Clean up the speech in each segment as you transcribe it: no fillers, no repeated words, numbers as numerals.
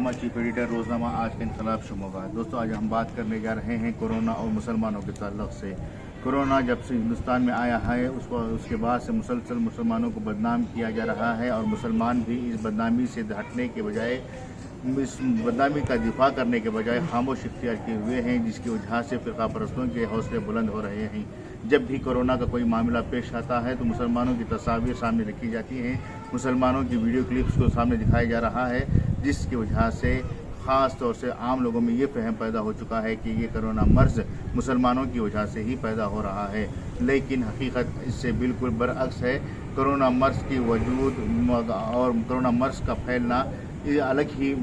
Mohammad, chief editor रोज़नामा आज के इनकलाब शुमाबाद। दोस्तों, आज हम बात करने जा रहे हैं कोरोना और मुसलमानों के ताल्लुक़ से। कोरोना जब से हिंदुस्तान में आया है उसके बाद से मुसलसल मुसलमानों को बदनाम किया जा रहा है और मुसलमान भी इस बदनामी से हटने के बजाय, इस बदनामी का दिफा करने के बजाय खामोश इख्तियार किए हुए हैं, जिसकी वजह से फ़िरक़ा परस्तों के हौसले बुलंद हो रहे हैं। जब भी कोरोना का कोई मामला पेश आता है तो मुसलमानों की तस्वीर सामने रखी जाती हैं, मुसलमानों की वीडियो क्लिप्स को सामने दिखाया जा रहा है, जिसकी वजह से ख़ास तौर से आम लोगों में ये फहम पैदा हो चुका है कि ये कोरोना मर्ज़ मुसलमानों की वजह से ही पैदा हो रहा है। लेकिन हकीकत इससे बिल्कुल बरअक्स है। कोरोना मर्ज़ की वजूद और कोरोना मर्ज़ का फैलना ये अलग ही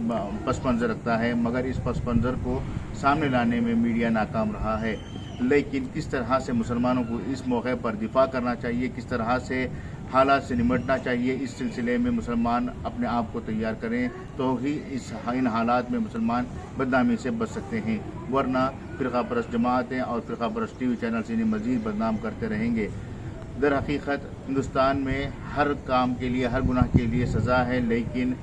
पस मंज़र रखता है, मगर इस पस मंज़र को सामने लाने में मीडिया नाकाम रहा है। लेकिन किस तरह से मुसलमानों को इस मौके पर दिफा करना चाहिए, किस तरह से हालात से निमटना चाहिए, इस सिलसिले में मुसलमान अपने आप को तैयार करें तो ही इन हालात में मुसलमान बदनामी से बच सकते हैं, वरना फ़िरक़ा परस्त जमातें और फ़िरक़ा परस्त टीवी चैनल्स इन्हें मज़ीद बदनाम करते रहेंगे। दर हकीकत हिंदुस्तान में हर काम के लिए, हर गुनाह के लिए सज़ा है, लेकिन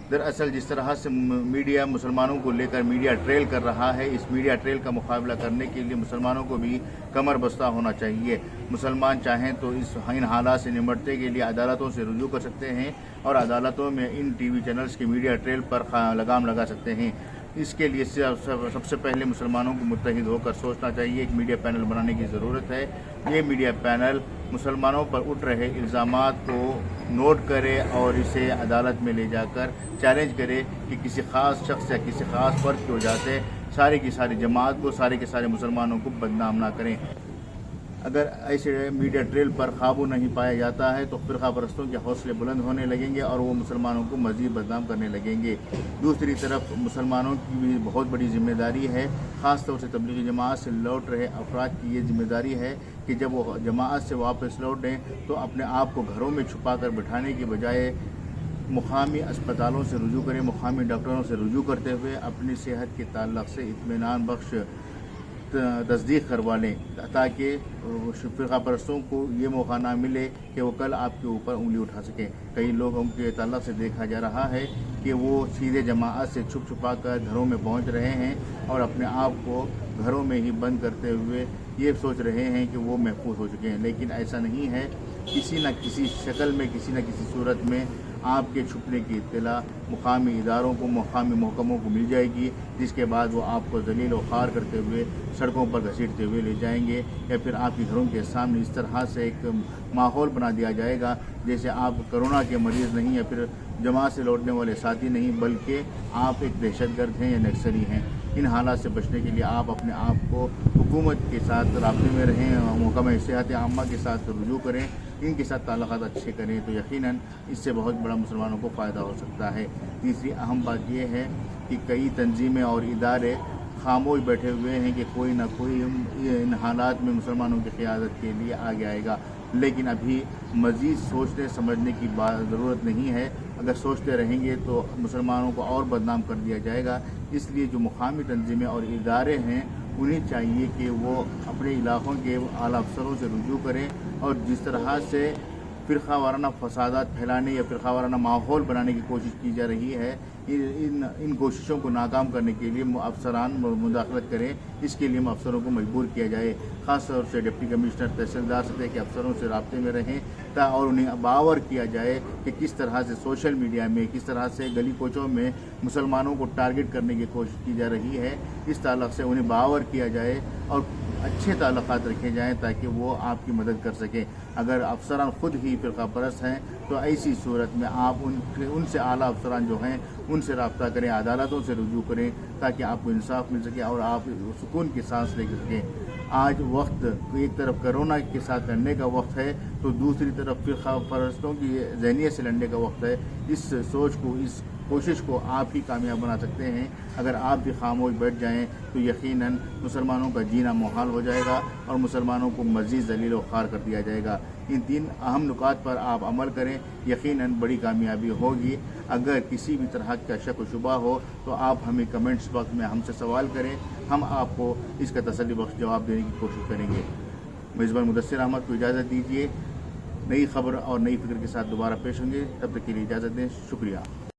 दरअसल जिस तरह से मीडिया मुसलमानों को लेकर मीडिया ट्रेल कर रहा है, इस मीडिया ट्रेल का मुकाबला करने के लिए मुसलमानों को भी कमर बस्ता होना चाहिए। मुसलमान चाहें तो इन हालात से निमटने के लिए अदालतों से रुजू कर सकते हैं और अदालतों में इन टीवी चैनल्स की मीडिया ट्रेल पर लगाम लगा सकते हैं। इसके लिए सबसे पहले मुसलमानों को मुत्तहिद होकर सोचना चाहिए। एक मीडिया पैनल बनाने की ज़रूरत है। ये मीडिया पैनल मुसलमानों पर उठ रहे इल्ज़ामात को नोट करे और इसे अदालत में ले जाकर चैलेंज करे कि किसी ख़ास शख्स या किसी ख़ास फ़र्द की वजह से सारी की सारी जमात को, सारे के सारे मुसलमानों को बदनाम ना करें। अगर ऐसे मीडिया ट्रेल पर काबू नहीं पाया जाता है तो फ़िरक़ा परस्तों के हौसले बुलंद होने लगेंगे और वो मुसलमानों को मज़ीद बदनाम करने लगेंगे। दूसरी तरफ मुसलमानों की भी बहुत बड़ी ज़िम्मेदारी है, ख़ास तौर से तबलीगी जमात से लौट रहे अफराद की ये ज़िम्मेदारी है कि जब वो जमात से वापस लौटें तो अपने आप को घरों में छुपा कर बिठाने की बजाय मुकामी अस्पतालों से रुजू करें, मुकामी डॉक्टरों से रुजू करते हुए अपनी सेहत के ताल्लुक़ से इत्मीनान बख्श तस्दीक करवा लें, ताकि फ़िरक़ा परस्तों को ये मौका ना मिले कि वो कल आपके ऊपर उंगली उठा सकें। कई लोगों के ताल्लुक़ से देखा जा रहा है कि वो सीधे जमात से छुप छुपा कर घरों में पहुंच रहे हैं और अपने आप को घरों में ही बंद करते हुए ये सोच रहे हैं कि वो महफूज हो चुके हैं, लेकिन ऐसा नहीं है। किसी न किसी शक्ल में, किसी न किसी सूरत में आपके छुपने की इत्तला मुकामी इदारों को, मुकामी महकमों को मिल जाएगी, जिसके बाद वो आपको ज़लील व ख़ार करते हुए सड़कों पर घसीटते हुए ले जाएंगे, या फिर आपके घरों के सामने इस तरह से एक माहौल बना दिया जाएगा जैसे आप कोरोना के मरीज़ नहीं या फिर जमात से लौटने वाले साथी नहीं, बल्कि आप एक दहशतगर्द हैं या नक्सली हैं। इन हालात से बचने के लिए आप अपने आप को हुकूमत के साथ राब्ते में रहें, महकमा सेहत आम्मा के साथ रुजू करें, इनके साथ ताल्लुक़ात अच्छे करें तो यकीनन इससे बहुत बड़ा मुसलमानों को फ़ायदा हो सकता है। तीसरी अहम बात यह है कि कई तंजीमें और इदारे खामोश बैठे हुए हैं कि कोई ना कोई इन हालात में मुसलमानों की क़यादत के लिए आगे आएगा, लेकिन अभी मज़ीद सोचने समझने की ज़रूरत नहीं है। अगर सोचते रहेंगे तो मुसलमानों को और बदनाम कर दिया जाएगा। इसलिए जो मुकामी तंजीमें और इदारे हैं उन्हें चाहिए कि वो अपने इलाक़ों के आला अफसरों से रुजू करें और जिस तरह से फ़िरक़ा वाराना फसादात फैलाने या फ़िरक़ा वाराना माहौल बनाने की कोशिश की जा रही है, इन कोशिशों को नाकाम करने के लिए अफसरान मुदाखलत करें। इसके लिए अफसरों को मजबूर किया जाए, ख़ास तौर से डिप्टी कमिश्नर, तहसीलदार सतह के अफसरों से राब्ते में रहें और उन्हें बावर किया जाए कि किस तरह से सोशल मीडिया में, किस तरह से गली कोचों में मुसलमानों को टारगेट करने की कोशिश की जा रही है। इस ताल्लुक़ से उन्हें बावर किया जाए और अच्छे ताल्लुक़ात रखे जाएँ ताकि वो आपकी मदद कर सकें। अगर अफसरान ख़ुद ही फ़िरक़ा परस्त हैं तो ऐसी सूरत में आप उनसे आला अफसरान जो हैं उनसे रब्ता करें, अदालतों से रुजू करें ताकि आपको इंसाफ मिल सके और आप सुकून की सांस ले सकें। आज वक्त एक तरफ कोरोना के साथ लड़ने का वक्त है तो दूसरी तरफ फ़िरक़ा परस्तों की ज़हनियत से लड़ने का वक्त है। इस सोच को, इस कोशिश को आप ही कामयाब बना सकते हैं। अगर आप भी खामोश बैठ जाएं तो यकीनन मुसलमानों का जीना मुहाल हो जाएगा और मुसलमानों को मज़ीद ज़लील व ख़ार कर दिया जाएगा। इन तीन अहम नुकात पर आप अमल करें, यकीनन बड़ी कामयाबी होगी। अगर किसी भी तरह का शक व शुबा हो तो आप हमें कमेंट्स बॉक्स में हमसे सवाल करें, हम आपको इसका तसल्ली बख्श जवाब देने की कोशिश करेंगे। मेज़बान मुदस्सिर अहमद को इजाज़त दीजिए। नई खबर और नई फिक्र के साथ दोबारा पेश होंगे, तब तक के लिए इजाज़त दें। शुक्रिया।